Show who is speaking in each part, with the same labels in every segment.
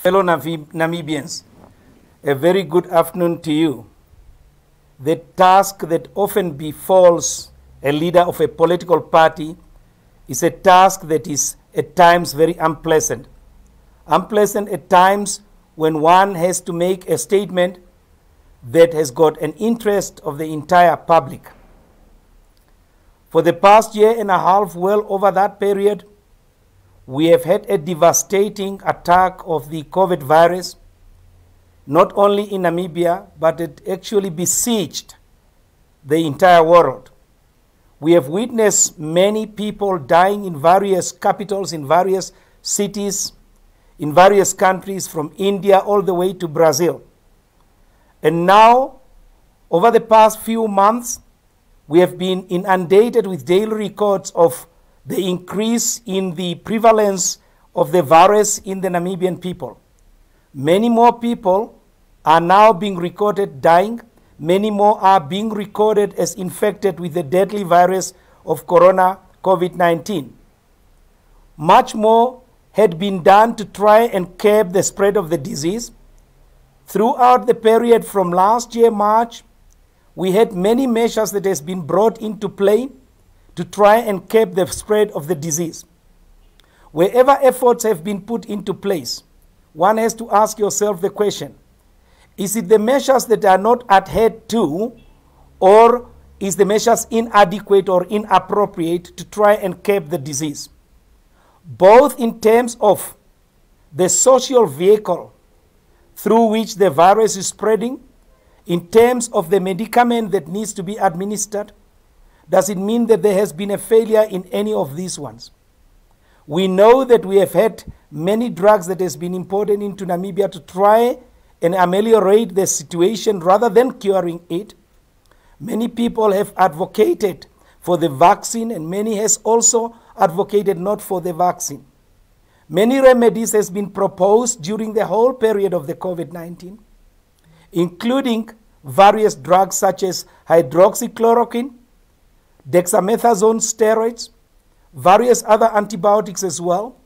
Speaker 1: Fellow Namibians, a very good afternoon to you. The task that often befalls a leader of a political party is a task that is at times very unpleasant. Unpleasant at times when one has to make a statement that has got an interest of the entire public. For the past year and a half, well over that period, we have had a devastating attack of the COVID virus, not only in Namibia, but it actually besieged the entire world. We have witnessed many people dying in various capitals, in various cities, in various countries, from India all the way to Brazil. And now, over the past few months, we have been inundated with daily records of the increase in the prevalence of the virus in the Namibian people. Many more people are now being recorded dying. Many more are being recorded as infected with the deadly virus of COVID-19. Much more had been done to try and curb the spread of the disease. Throughout the period from last year, March, we had many measures that has been brought into play to try and curb the spread of the disease. Wherever efforts have been put into place, one has to ask yourself the question, is it the measures that are not adhered to, or is the measures inadequate or inappropriate to try and curb the disease? Both in terms of the social vehicle through which the virus is spreading, in terms of the medicament that needs to be administered. Does it mean that there has been a failure in any of these ones? We know that we have had many drugs that has been imported into Namibia to try and ameliorate the situation rather than curing it. Many people have advocated for the vaccine, and many has also advocated not for the vaccine. Many remedies has been proposed during the whole period of the COVID-19, including various drugs such as hydroxychloroquine, dexamethasone steroids, various other antibiotics as well.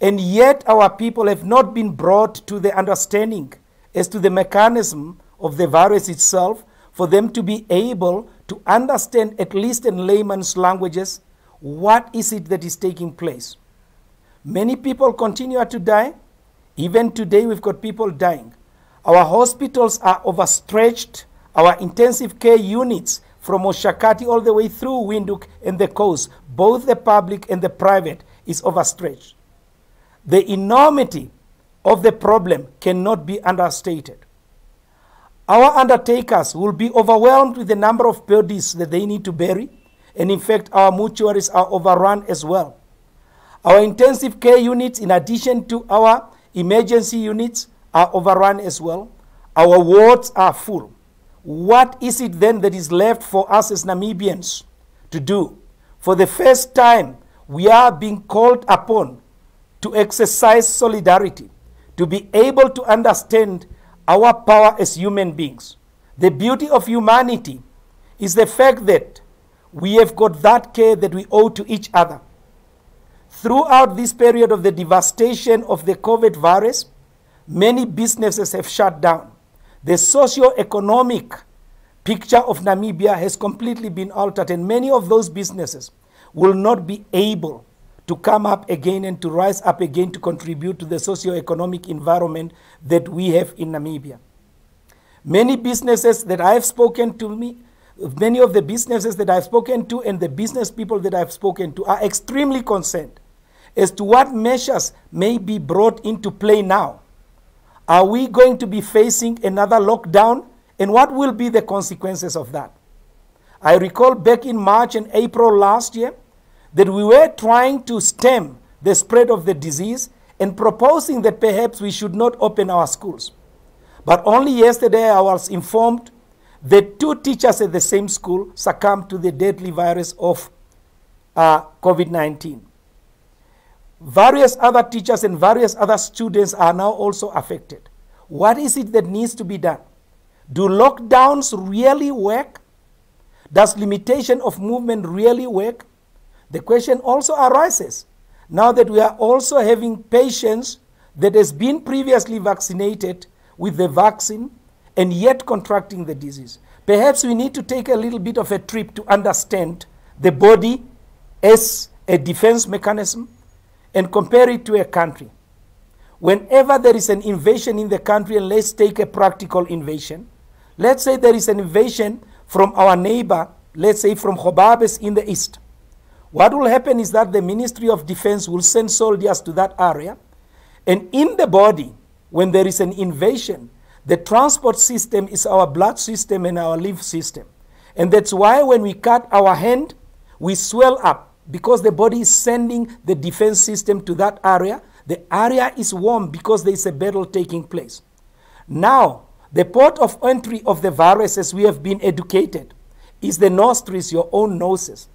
Speaker 1: And yet our people have not been brought to the understanding as to the mechanism of the virus itself for them to be able to understand, at least in layman's languages, what is it that is taking place. Many people continue to die. Even today we've got people dying. Our hospitals are overstretched. Our intensive care units from Oshakati all the way through Windhoek and the coast, both the public and the private, is overstretched. The enormity of the problem cannot be understated. Our undertakers will be overwhelmed with the number of bodies that they need to bury, and in fact our mortuaries are overrun as well. Our intensive care units, in addition to our emergency units, are overrun as well. Our wards are full. What is it then that is left for us as Namibians to do? For the first time, we are being called upon to exercise solidarity, to be able to understand our power as human beings. The beauty of humanity is the fact that we have got that care that we owe to each other. Throughout this period of the devastation of the COVID virus, many businesses have shut down. The socio-economic picture of Namibia has completely been altered, and many of those businesses will not be able to come up again and to rise up again to contribute to the socio-economic environment that we have in Namibia. Many businesses that I have spoken to, many of the businesses that I've spoken to and the business people that I've spoken to are extremely concerned as to what measures may be brought into play now. Are we going to be facing another lockdown? And what will be the consequences of that? I recall back in March and April last year that we were trying to stem the spread of the disease and proposing that perhaps we should not open our schools. But only yesterday I was informed that 2 teachers at the same school succumbed to the deadly virus of COVID-19. Various other teachers and various other students are now also affected. What is it that needs to be done? Do lockdowns really work? Does limitation of movement really work? The question also arises, now that we are also having patients that has been previously vaccinated with the vaccine and yet contracting the disease. Perhaps we need to take a little bit of a trip to understand the body as a defense mechanism and compare it to a country. Whenever there is an invasion in the country, and let's take a practical invasion, let's say there is an invasion from our neighbor, let's say from Khobabes in the east. What will happen is that the Ministry of Defense will send soldiers to that area, and in the body, when there is an invasion, the transport system is our blood system and our lymph system. And that's why when we cut our hand, we swell up, because the body is sending the defense system to that area. The area is warm because there is a battle taking place. Now, the port of entry of the virus, as we have been educated, is the nostrils, your own noses.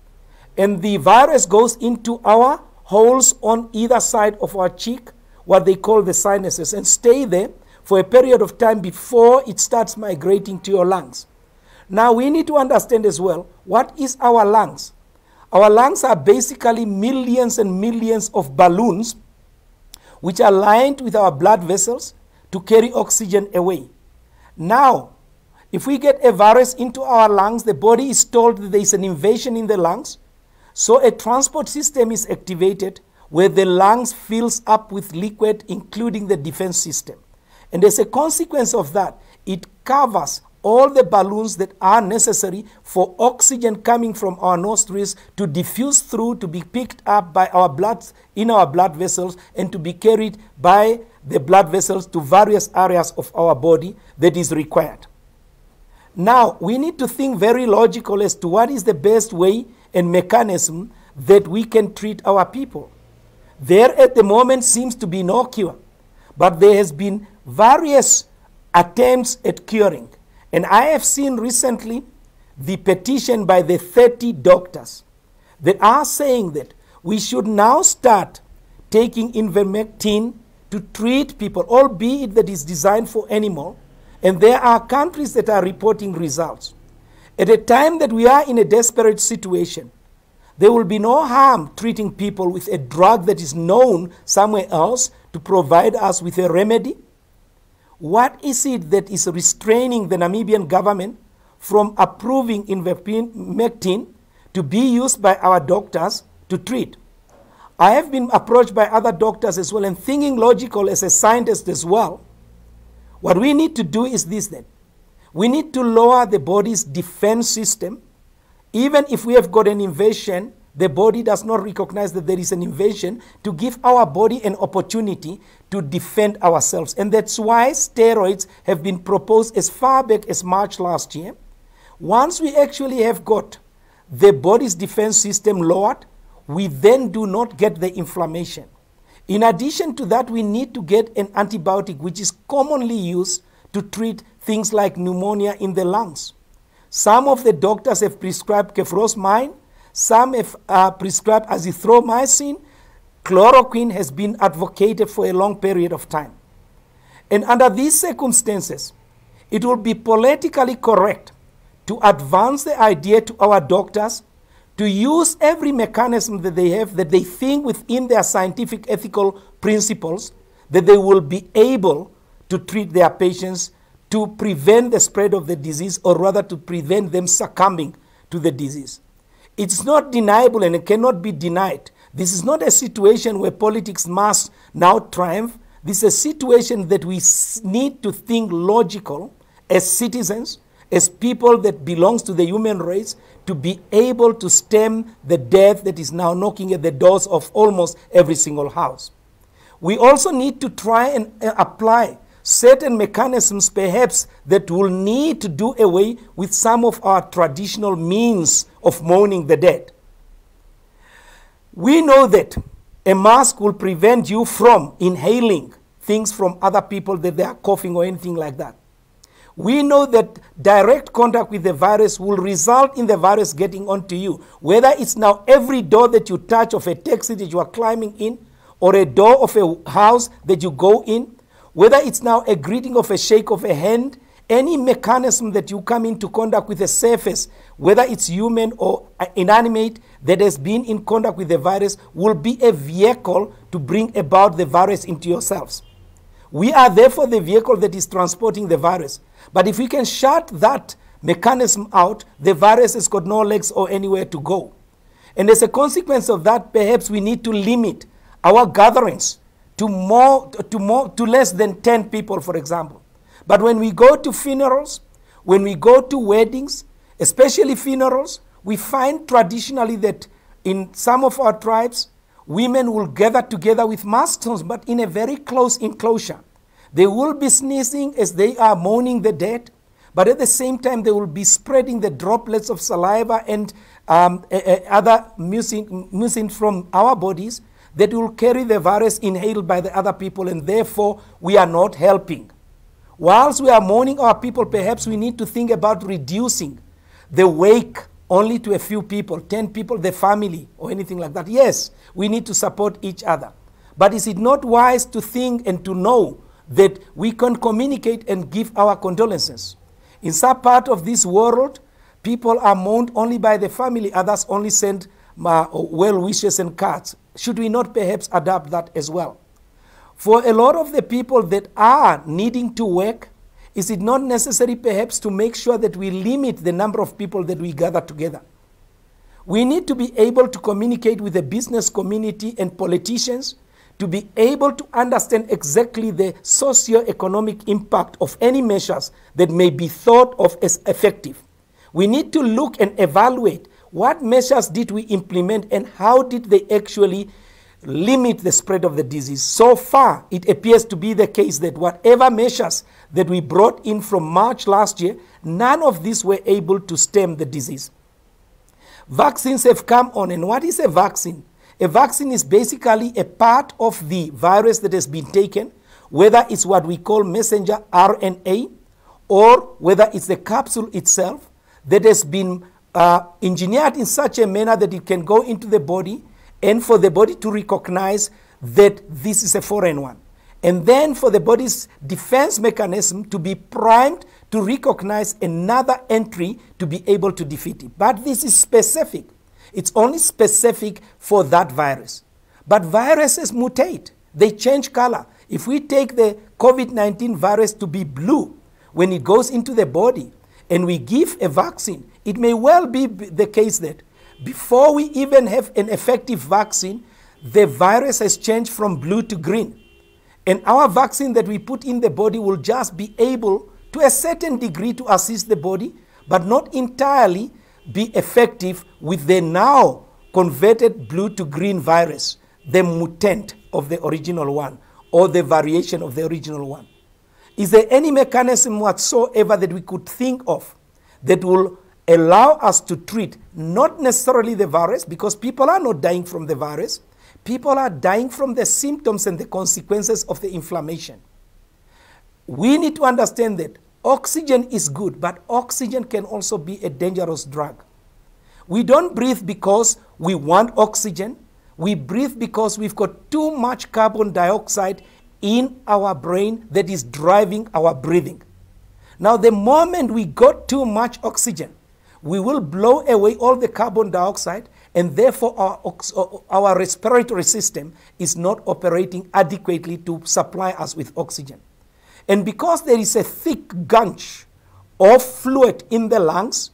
Speaker 1: And the virus goes into our holes on either side of our cheek, what they call the sinuses, and stay there for a period of time before it starts migrating to your lungs. Now, we need to understand as well, what is our lungs? Our lungs are basically millions and millions of balloons which are lined with our blood vessels to carry oxygen away. Now, if we get a virus into our lungs, the body is told that there is an invasion in the lungs, so a transport system is activated where the lungs fills up with liquid, including the defense system. And as a consequence of that, it covers all the balloons that are necessary for oxygen coming from our nostrils to diffuse through, to be picked up by our blood, in our blood vessels, and to be carried by the blood vessels to various areas of our body that is required. Now, we need to think very logical as to what is the best way and mechanism that we can treat our people. There at the moment seems to be no cure, but there has been various attempts at curing. And I have seen recently the petition by the 30 doctors that are saying that we should now start taking ivermectin to treat people, albeit that is designed for animal. And there are countries that are reporting results. At a time that we are in a desperate situation, there will be no harm treating people with a drug that is known somewhere else to provide us with a remedy. What is it that is restraining the Namibian government from approving ivermectin to be used by our doctors to treat? I have been approached by other doctors as well, and thinking logical as a scientist as well. What we need to do is this then. We need to lower the body's defense system. Even if we have got an invasion, the body does not recognize that there is an invasion, to give our body an opportunity to defend ourselves. And that's why steroids have been proposed as far back as March last year. Once we actually have got the body's defense system lowered, we then do not get the inflammation. In addition to that, we need to get an antibiotic which is commonly used to treat things like pneumonia in the lungs. Some of the doctors have prescribed cephalosporin, some have prescribed azithromycin. Chloroquine has been advocated for a long period of time. And under these circumstances, it will be politically correct to advance the idea to our doctors to use every mechanism that they have, that they think within their scientific ethical principles, that they will be able to treat their patients to prevent the spread of the disease, or rather to prevent them succumbing to the disease. It's not deniable, and it cannot be denied. This is not a situation where politics must now triumph. This is a situation that we need to think logical as citizens, as people that belongs to the human race, to be able to stem the death that is now knocking at the doors of almost every single house. We also need to try and apply certain mechanisms perhaps that will need to do away with some of our traditional means of mourning the dead. We know that a mask will prevent you from inhaling things from other people, that they are coughing or anything like that. We know that direct contact with the virus will result in the virus getting onto you, whether it's now every door that you touch of a taxi that you are climbing in, or a door of a house that you go in, whether it's now a greeting of a shake of a hand, any mechanism that you come into contact with a surface, whether it's human or inanimate, that has been in contact with the virus, will be a vehicle to to bring about the virus into your cells. We are therefore the vehicle that is transporting the virus. But if we can shut that mechanism out, the virus has got no legs or anywhere to go. And as a consequence of that, perhaps we need to limit our gatherings to less than 10 people, for example. But when we go to funerals, when we go to weddings, especially funerals, we find traditionally that in some of our tribes, women will gather together with masks on, but in a very close enclosure. They will be sneezing as they are mourning the dead, but at the same time, they will be spreading the droplets of saliva and other mucin from our bodies that will carry the virus inhaled by the other people, and therefore we are not helping. Whilst we are mourning our people, perhaps we need to think about reducing the wake only to a few people, 10 people, the family, or anything like that. Yes, we need to support each other. But is it not wise to think and to know that we can communicate and give our condolences? In some part of this world, people are mourned only by the family, others only send well wishes and cards. Should we not perhaps adapt that as well? For a lot of the people that are needing to work, is it not necessary perhaps to make sure that we limit the number of people that we gather together? We need to be able to communicate with the business community and politicians to be able to understand exactly the socio-economic impact of any measures that may be thought of as effective. We need to look and evaluate what measures did we implement and how did they actually limit the spread of the disease. So far, it appears to be the case that whatever measures that we brought in from March last year, none of these were able to stem the disease. Vaccines have come on, and what is a vaccine? A vaccine is basically a part of the virus that has been taken, whether it's what we call messenger RNA, or whether it's the capsule itself that has been engineered in such a manner that it can go into the body and for the body to recognize that this is a foreign one. And then for the body's defense mechanism to be primed to recognize another entry to be able to defeat it. But this is specific. It's only specific for that virus. But viruses mutate. They change color. If we take the COVID-19 virus to be blue when it goes into the body and we give a vaccine, it may well be the case that before we even have an effective vaccine, the virus has changed from blue to green. And our vaccine that we put in the body will just be able to a certain degree to assist the body, but not entirely be effective with the now converted blue to green virus, the mutant of the original one, or the variation of the original one. Is there any mechanism whatsoever that we could think of that will allow us to treat not necessarily the virus, because people are not dying from the virus, people are dying from the symptoms and the consequences of the inflammation. We need to understand that oxygen is good, but oxygen can also be a dangerous drug. We don't breathe because we want oxygen. We breathe because we've got too much carbon dioxide in our brain that is driving our breathing. Now, the moment we got too much oxygen, we will blow away all the carbon dioxide, and therefore our respiratory system is not operating adequately to supply us with oxygen. And because there is a thick gauge of fluid in the lungs,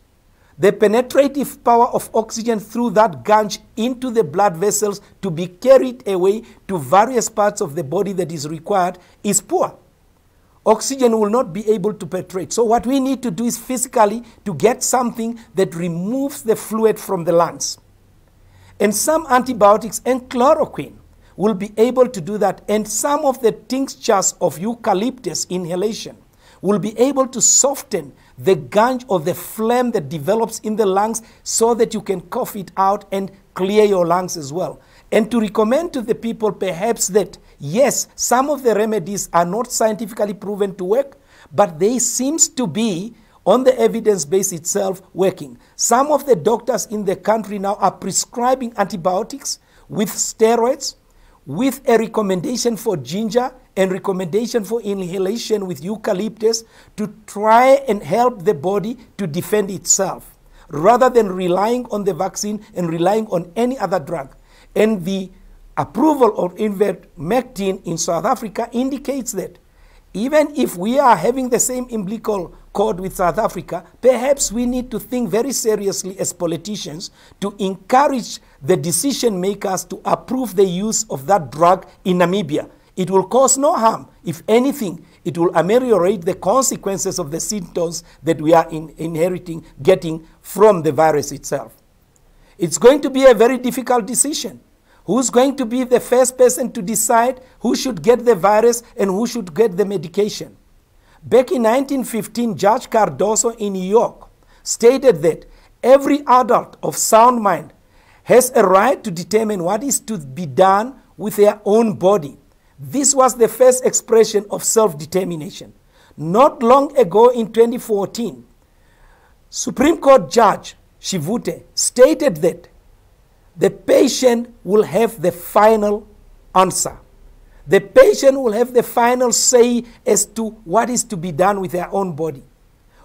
Speaker 1: the penetrative power of oxygen through that gauge into the blood vessels to be carried away to various parts of the body that is required is poor. Oxygen will not be able to penetrate. So what we need to do is physically to get something that removes the fluid from the lungs. And some antibiotics and chloroquine will be able to do that. And some of the tinctures of eucalyptus inhalation will be able to soften the gauge or the phlegm that develops in the lungs so that you can cough it out and clear your lungs as well. And to recommend to the people perhaps that, yes, some of the remedies are not scientifically proven to work, but they seem to be on the evidence base itself working. Some of the doctors in the country now are prescribing antibiotics with steroids, with a recommendation for ginger and recommendation for inhalation with eucalyptus to try and help the body to defend itself, rather than relying on the vaccine and relying on any other drug. And the approval of ivermectin in South Africa indicates that even if we are having the same umbilical cord with South Africa, perhaps we need to think very seriously as politicians to encourage the decision makers to approve the use of that drug in Namibia. It will cause no harm. If anything, it will ameliorate the consequences of the symptoms that we are getting from the virus itself. It's going to be a very difficult decision. Who's going to be the first person to decide who should get the virus and who should get the medication? Back in 1915, Judge Cardoso in New York stated that every adult of sound mind has a right to determine what is to be done with their own body. This was the first expression of self-determination. Not long ago in 2014, Supreme Court Judge Shivute stated that the patient will have the final answer. The patient will have the final say as to what is to be done with their own body.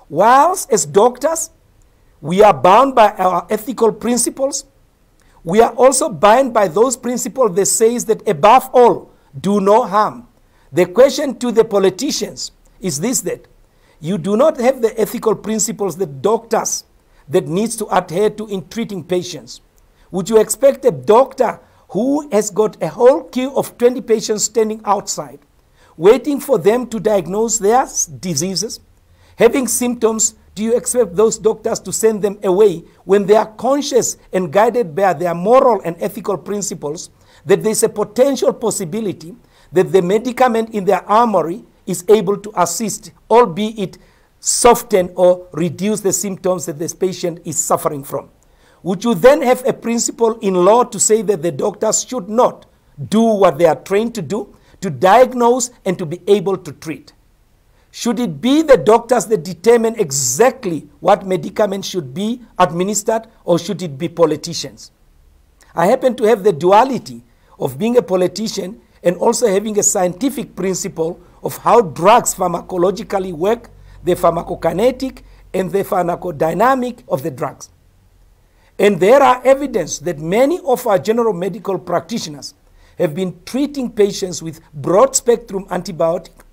Speaker 1: Whilst as doctors, we are bound by our ethical principles, we are also bound by those principles that says that above all, do no harm. The question to the politicians is this, that you do not have the ethical principles that doctors that needs to adhere to in treating patients. Would you expect a doctor who has got a whole queue of 20 patients standing outside, waiting for them to diagnose their diseases, having symptoms, do you expect those doctors to send them away when they are conscious and guided by their moral and ethical principles that there's a potential possibility that the medicament in their armory is able to assist, albeit soften or reduce the symptoms that this patient is suffering from? Would you then have a principle in law to say that the doctors should not do what they are trained to do, to diagnose and to be able to treat? Should it be the doctors that determine exactly what medicament should be administered, or should it be politicians? I happen to have the duality of being a politician and also having a scientific principle of how drugs pharmacologically work, the pharmacokinetic and the pharmacodynamic of the drugs. And there are evidence that many of our general medical practitioners have been treating patients with broad-spectrum antibiotic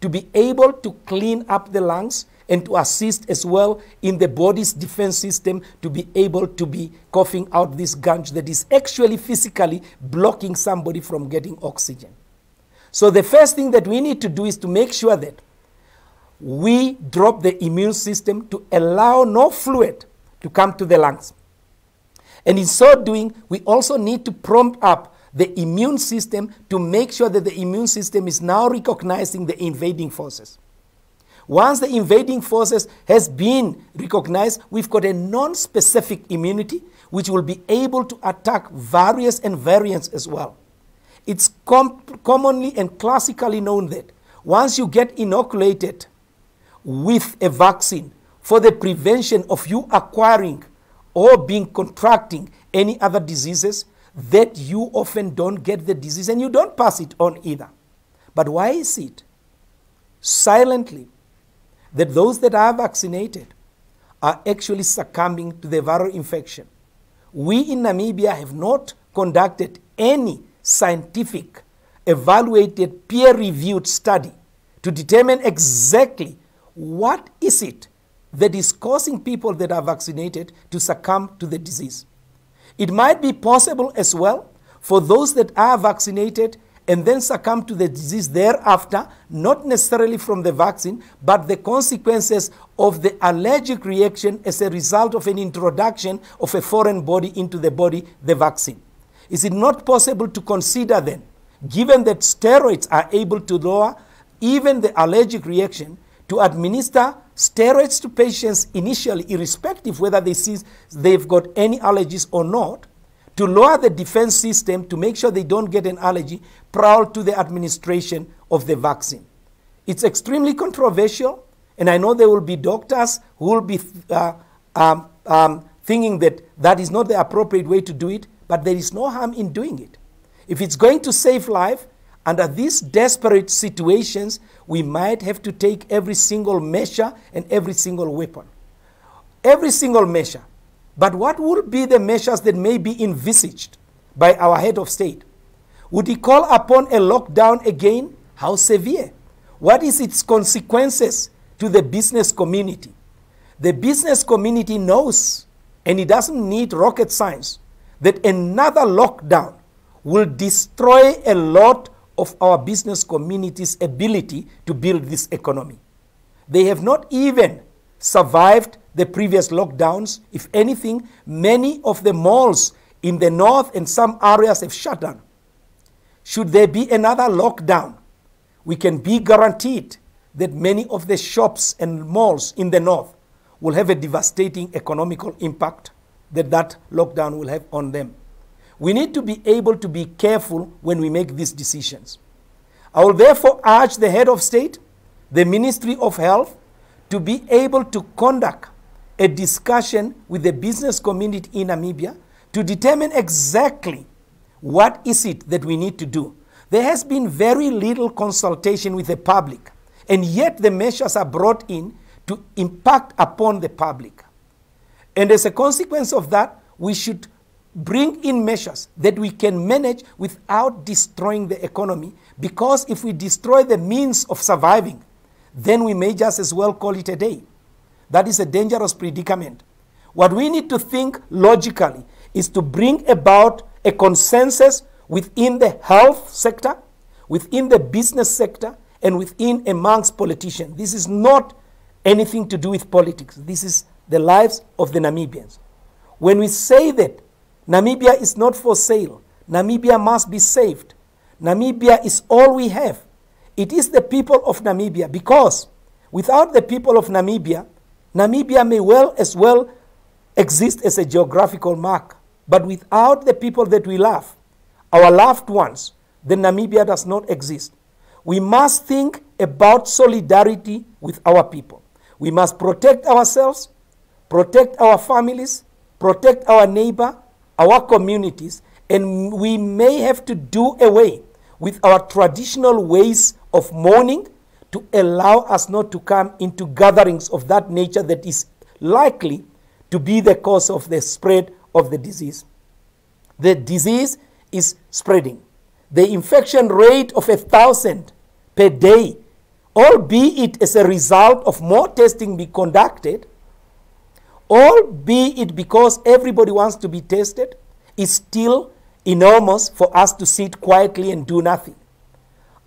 Speaker 1: to be able to clean up the lungs and to assist as well in the body's defense system to be able to be coughing out this gunk that is actually physically blocking somebody from getting oxygen. So the first thing that we need to do is to make sure that we drop the immune system to allow no fluid to come to the lungs. And in so doing, we also need to prompt up the immune system to make sure that the immune system is now recognizing the invading forces. Once the invading forces has been recognized, we've got a non-specific immunity which will be able to attack various and variants as well. It's commonly and classically known that once you get inoculated with a vaccine for the prevention of you acquiring or contracting any other diseases, that you often don't get the disease and you don't pass it on either. But why is it silently that those that are vaccinated are actually succumbing to the viral infection? We in Namibia have not conducted any scientific, evaluated, peer-reviewed study to determine exactly what is it that is causing people that are vaccinated to succumb to the disease. It might be possible as well for those that are vaccinated and then succumb to the disease thereafter, not necessarily from the vaccine, but the consequences of the allergic reaction as a result of an introduction of a foreign body into the body, the vaccine. Is it not possible to consider then, given that steroids are able to lower even the allergic reaction, to administer steroids to patients initially, irrespective whether they've got any allergies or not, to lower the defense system to make sure they don't get an allergy prior to the administration of the vaccine? It's extremely controversial, and I know there will be doctors who will be thinking that that is not the appropriate way to do it, but there is no harm in doing it. If it's going to save life, under these desperate situations, we might have to take every single measure and every single weapon. Every single measure. But what will be the measures that may be envisaged by our head of state? Would he call upon a lockdown again? How severe? What is its consequences to the business community? The business community knows, and it doesn't need rocket science, that another lockdown will destroy a lot of our business community's ability to build this economy. They have not even survived the previous lockdowns. If anything, many of the malls in the north and some areas have shut down. Should there be another lockdown, we can be guaranteed that many of the shops and malls in the north will have a devastating economical impact that lockdown will have on them. We need to be able to be careful when we make these decisions. I will therefore urge the head of state, the Ministry of Health, to be able to conduct a discussion with the business community in Namibia to determine exactly what is it that we need to do. There has been very little consultation with the public, and yet the measures are brought in to impact upon the public. And as a consequence of that, we should bring in measures that we can manage without destroying the economy, because if we destroy the means of surviving, then we may just as well call it a day. That is a dangerous predicament. What we need to think logically is to bring about a consensus within the health sector, within the business sector, and within amongst politicians. This is not anything to do with politics. This is the lives of the Namibians. When we say that Namibia is not for sale, Namibia must be saved, Namibia is all we have, it is the people of Namibia, because without the people of Namibia, Namibia may well as well exist as a geographical mark. But without the people that we love, our loved ones, then Namibia does not exist. We must think about solidarity with our people. We must protect ourselves, protect our families, protect our neighbor, our communities, and we may have to do away with our traditional ways of mourning to allow us not to come into gatherings of that nature that is likely to be the cause of the spread of the disease. The disease is spreading. The infection rate of 1,000 per day, albeit as a result of more testing being conducted, albeit because everybody wants to be tested, is still enormous for us to sit quietly and do nothing.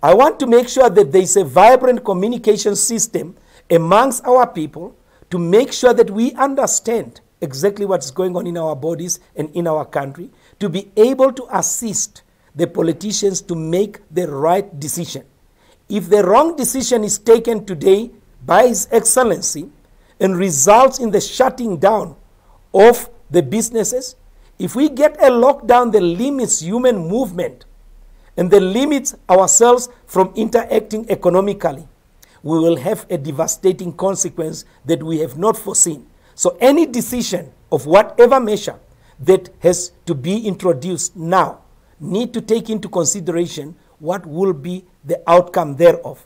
Speaker 1: I want to make sure that there is a vibrant communication system amongst our people to make sure that we understand exactly what's going on in our bodies and in our country, to be able to assist the politicians to make the right decision. If the wrong decision is taken today by His Excellency and results in the shutting down of the businesses, if we get a lockdown that limits human movement and that limits ourselves from interacting economically, we will have a devastating consequence that we have not foreseen. So any decision of whatever measure that has to be introduced now need to take into consideration what will be the outcome thereof.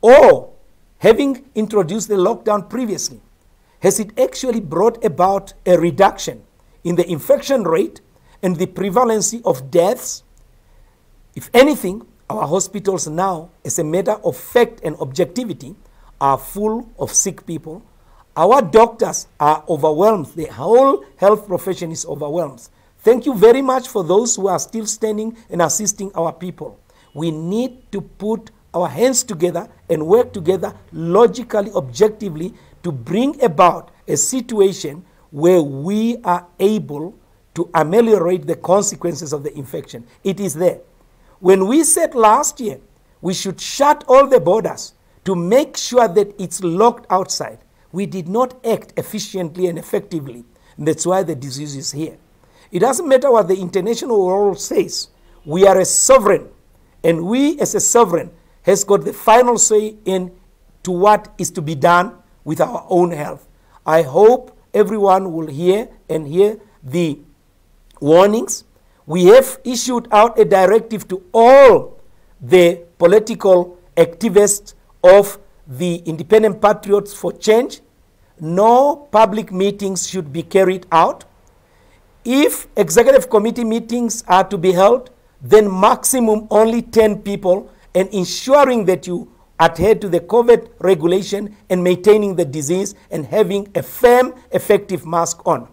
Speaker 1: Or, having introduced the lockdown previously, has it actually brought about a reduction in the infection rate and the prevalence of deaths? If anything, our hospitals now, as a matter of fact and objectivity, are full of sick people. Our doctors are overwhelmed. The whole health profession is overwhelmed. Thank you very much for those who are still standing and assisting our people. We need to put our hands together and work together logically, objectively, to bring about a situation where we are able to ameliorate the consequences of the infection. It is there. When we said last year we should shut all the borders to make sure that it's locked outside, we did not act efficiently and effectively. And that's why the disease is here. It doesn't matter what the international world says. We are a sovereign, and we as a sovereign has got the final say in to what is to be done with our own health. I hope everyone will hear the warnings. We have issued out a directive to all the political activists of the Independent Patriots for Change. No public meetings should be carried out. If executive committee meetings are to be held, then maximum only 10 people, and ensuring that you adhere to the COVID regulation and maintaining the disease and having a firm, effective mask on.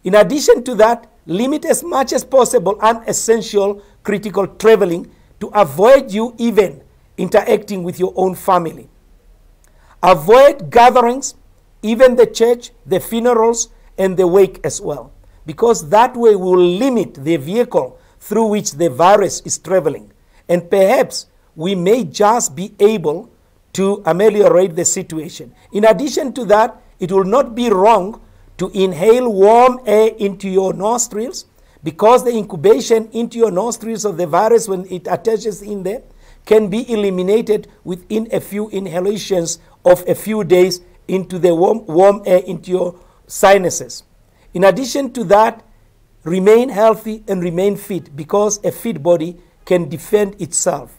Speaker 1: In addition to that, limit as much as possible unessential critical traveling to avoid you even interacting with your own family. Avoid gatherings, even the church, the funerals, and the wake as well, because that way will limit the vehicle through which the virus is traveling. And perhaps we may just be able to ameliorate the situation. In addition to that, it will not be wrong to inhale warm air into your nostrils, because the incubation into your nostrils of the virus, when it attaches in there, can be eliminated within a few inhalations of a few days into the warm air into your sinuses. In addition to that, remain healthy and remain fit, because a fit body can defend itself.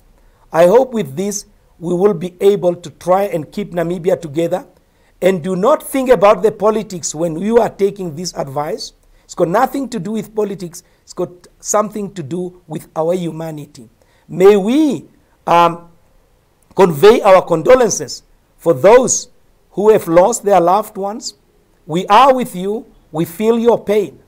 Speaker 1: I hope with this we will be able to try and keep Namibia together. And do not think about the politics when you are taking this advice. It's got nothing to do with politics. It's got something to do with our humanity. May we convey our condolences for those who have lost their loved ones. We are with you. We feel your pain.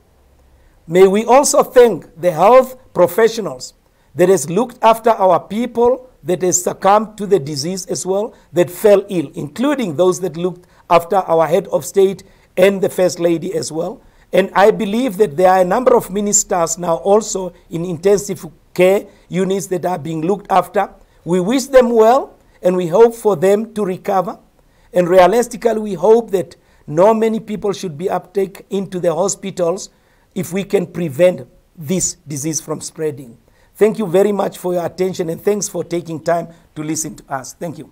Speaker 1: May we also thank the health professionals that has looked after our people, that has succumbed to the disease as well, that fell ill, including those that looked after our head of state and the First Lady as well. And I believe that there are a number of ministers now also in intensive care units that are being looked after. We wish them well, and we hope for them to recover. And realistically, we hope that not many people should be uptaken into the hospitals if we can prevent this disease from spreading. Thank you very much for your attention, and thanks for taking time to listen to us. Thank you.